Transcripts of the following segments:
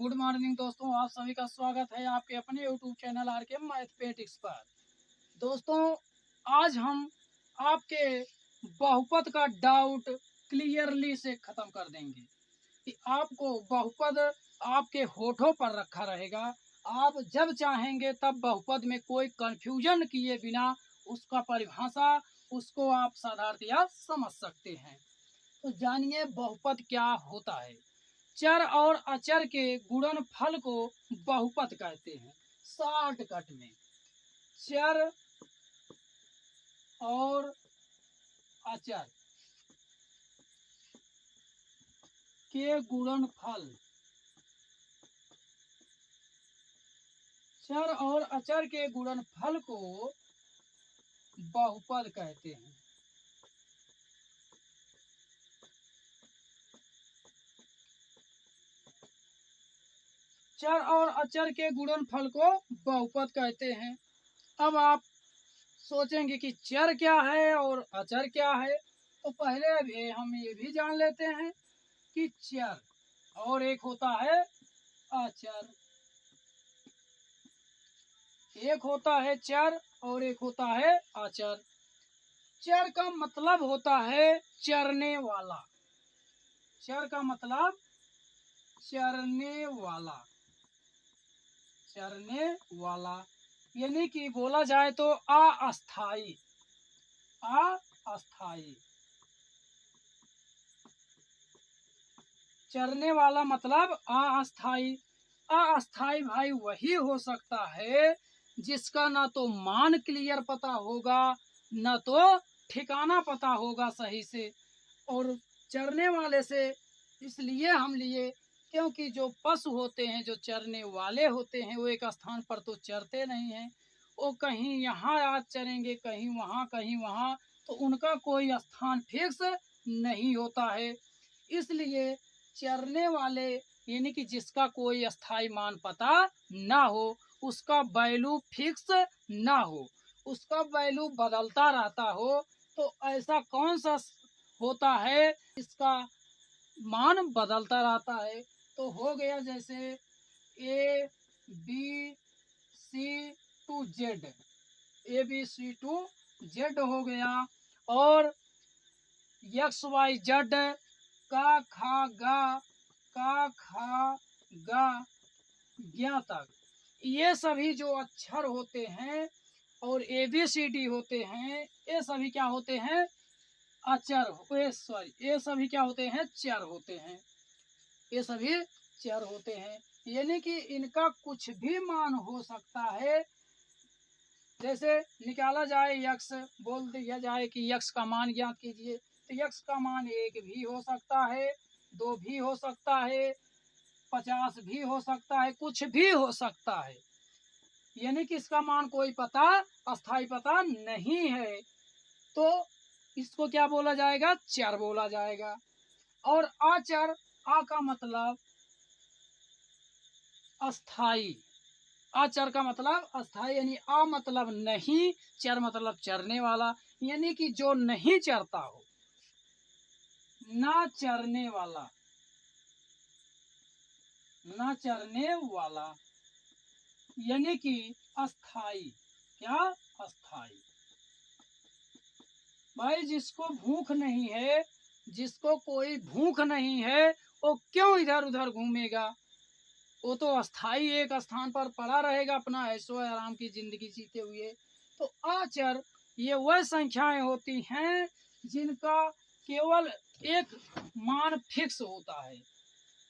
Good morning दोस्तों, आप सभी का स्वागत है आपके अपने यूट्यूब चैनल आर के मैथमेटिक्स पर। दोस्तों, आज हम आपके बहुपद का डाउट क्लियरली से खत्म कर देंगे कि आपको बहुपद आपके होठों पर रखा रहेगा। आप जब चाहेंगे तब बहुपद में कोई कंफ्यूजन किए बिना उसका परिभाषा उसको आप साधारणतया समझ सकते हैं। तो जानिए बहुपद क्या होता है। चर और अचर के गुणनफल को बहुपद कहते हैं। शॉर्टकट में चर और अचर के गुणनफल, चर और अचर के गुणनफल को बहुपद कहते हैं। चर और अचर के गुणनफल को बहुपद कहते हैं। अब आप सोचेंगे कि चर क्या है और अचर क्या है, तो पहले अभी हम ये भी जान लेते हैं कि चर और एक होता है अचर। एक होता है चर और एक होता है अचर। चर का मतलब होता है चरने वाला। चर का मतलब चरने वाला, चरने वाला यानी कि बोला जाए तो अस्थाई। अस्थाई चरने वाला मतलब अस्थाई। अस्थाई भाई वही हो सकता है जिसका ना तो मान क्लियर पता होगा, ना तो ठिकाना पता होगा सही से। और चरने वाले से इसलिए हम लिए क्योंकि जो पशु होते हैं, जो चरने वाले होते हैं, वो एक स्थान पर तो चरते नहीं हैं। वो कहीं यहाँ आज चरेंगे, कहीं वहाँ, कहीं वहाँ, तो उनका कोई स्थान फिक्स नहीं होता है। इसलिए चरने वाले यानी कि जिसका कोई अस्थाई मान पता ना हो, उसका वैल्यू फिक्स ना हो, उसका वैल्यू बदलता रहता हो, तो ऐसा कौन सा होता है इसका मान बदलता रहता है। तो हो गया जैसे A B C to Z, A B C to Z हो गया, और एक्स वाई जेड, का खा गा, का खा गा ज्ञा तक, ये सभी जो अक्षर होते हैं और ए बी सी डी होते हैं, ये सभी क्या होते हैं अचर। ये सभी क्या होते हैं चर होते हैं। ये सभी चर होते हैं यानी कि इनका कुछ भी मान हो सकता है। जैसे निकाला जाए यक्स, बोल दिया जाए कि यक्स का मान ज्ञात कीजिए, तो यक्स का मान 1 भी हो सकता है, 2 भी हो सकता है, 50 भी हो सकता है, कुछ भी हो सकता है। यानी कि इसका मान कोई पता, अस्थाई पता नहीं है, तो इसको क्या बोला जाएगा, चर बोला जाएगा। और अचर, आ का मतलब अस्थाई, अचर का मतलब अस्थाई यानी अ मतलब नहीं, चर मतलब चरने वाला, यानी कि जो नहीं चरता हो, ना चरने वाला, ना चरने वाला यानी कि अस्थाई। क्या अस्थाई भाई, जिसको भूख नहीं है, जिसको कोई भूख नहीं है, वो क्यों इधर उधर घूमेगा, वो तो अस्थाई एक स्थान पर पड़ा रहेगा अपना ऐशो आराम की जिंदगी जीते हुए। तो अचर ये वह संख्याएं होती हैं जिनका केवल एक मान फिक्स होता है,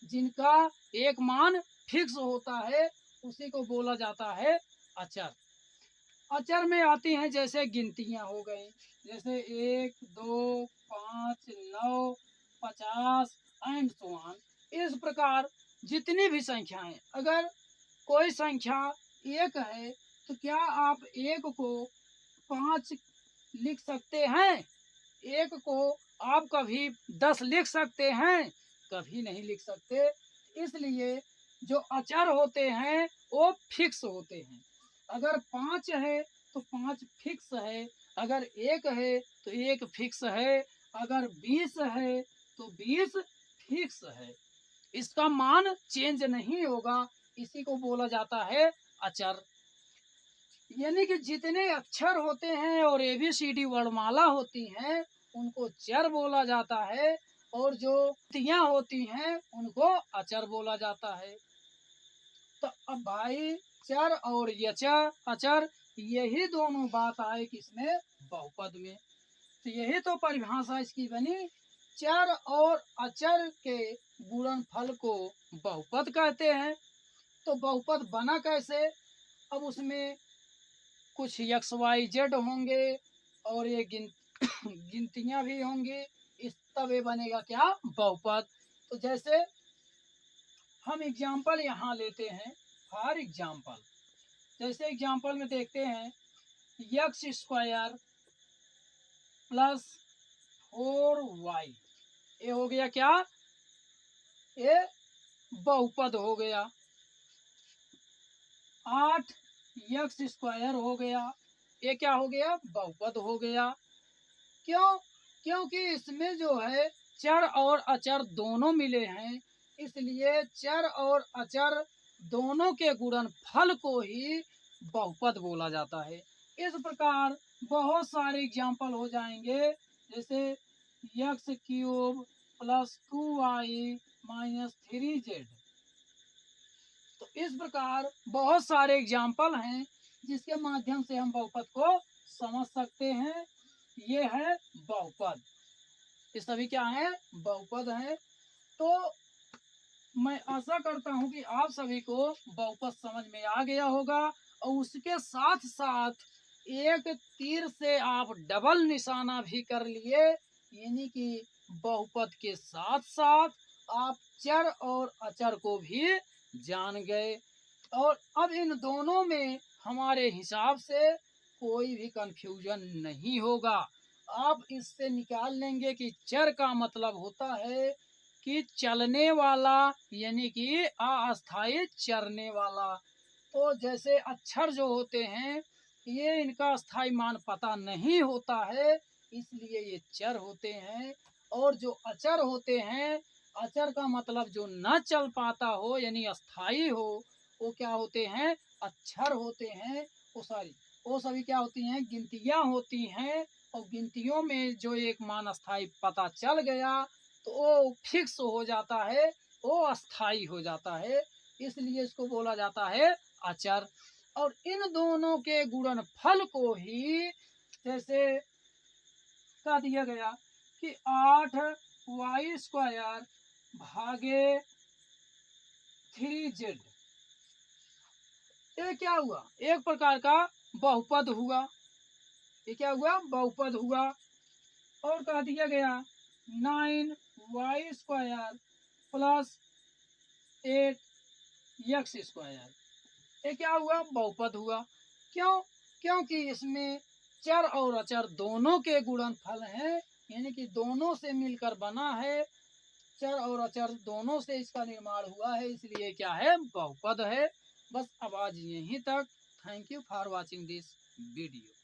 जिनका एक मान फिक्स होता है, उसी को बोला जाता है अचर। अचर में आती हैं जैसे गिनतियां हो गई, जैसे 1 2 5 9 50 एंड सो ऑन। इस प्रकार जितनी भी संख्याएं, अगर कोई संख्या एक है तो क्या आप एक को 5 लिख सकते हैं? एक को आप कभी 10 लिख सकते हैं? कभी नहीं लिख सकते। इसलिए जो अचर होते हैं वो फिक्स होते हैं। अगर 5 है तो 5 फिक्स है, अगर 1 है तो 1 फिक्स है, अगर 20 है तो 20 फिक्स है। इसका मान चेंज नहीं होगा, इसी को बोला जाता है अचर। यानी कि जितने अक्षर होते हैं और ABCD वर्णमाला होती हैं उनको चर बोला जाता है, और जो तियां होती हैं उनको अचर बोला जाता है। तो अब भाई चर और यचर अचर यही दोनों बात आए किसमें, बहुपद में। तो यही तो परिभाषा इसकी बनी, चर और अचर के गुणनफल को बहुपद कहते हैं। तो बहुपद बना कैसे, अब उसमें कुछ XYZ होंगे और ये गिनतियां भी होंगी, इस तब ये बनेगा क्या, बहुपद। तो जैसे हम एग्जाम्पल यहाँ लेते हैं, फॉर एग्जाम्पल, जैसे एग्जाम्पल में देखते हैं x² प्लस 4y, ये हो गया क्या, ये बहुपद हो गया। 8x² हो गया, ये क्या हो गया, बहुपद हो गया। क्यों, क्योंकि इसमें जो है चर और अचर दोनों मिले हैं, इसलिए चर और अचर दोनों के गुणनफल को ही बहुपद बोला जाता है। इस प्रकार बहुत सारे एग्जाम्पल हो जाएंगे, जैसे x³ plus 2y minus 3z। तो इस प्रकार बहुत सारे एग्जाम्पल हैं जिसके माध्यम से हम बहुपद को समझ सकते हैं। ये है बहुपद, ये सभी क्या है, बहुपद है। तो मैं आशा करता हूँ कि आप सभी को बहुपद समझ में आ गया होगा, और उसके साथ साथ एक तीर से आप डबल निशाना भी कर लिए, यानी कि बहुपद के साथ साथ आप चर और अचर को भी जान गए। और अब इन दोनों में हमारे हिसाब से कोई भी कंफ्यूजन नहीं होगा। आप इससे निकाल लेंगे कि चर का मतलब होता है कि चलने वाला, यानी कि अस्थायी चरने वाला। तो जैसे अक्षर जो होते हैं ये इनका स्थायी मान पता नहीं होता है, इसलिए ये चर होते हैं। और जो अचर होते हैं, अचर का मतलब जो न चल पाता हो यानी अस्थायी हो, वो क्या होते हैं, अक्षर होते हैं। वो सभी क्या होती हैं, गिनतियां होती हैं। और गिनतियों में जो एक मान अस्थायी पता चल गया तो वो फिक्स हो जाता है, वो अस्थायी हो जाता है, इसलिए इसको बोला जाता है अचर। और इन दोनों के गुणनफल को ही जैसे कह दिया गया कि 8y² भागे 3z, ये क्या हुआ, एक प्रकार का बहुपद हुआ। ये क्या हुआ, बहुपद हुआ। और कह दिया गया 9y² प्लस 8x², ये क्या हुआ, बहुपद हुआ। क्यों, क्योंकि इसमें चर और अचर दोनों के गुणनफल हैं, यानी कि दोनों से मिलकर बना है, चर और अचर दोनों से इसका निर्माण हुआ है, इसलिए क्या है, बहुपद है। बस अब आज यहीं तक। Thank you for watching this video.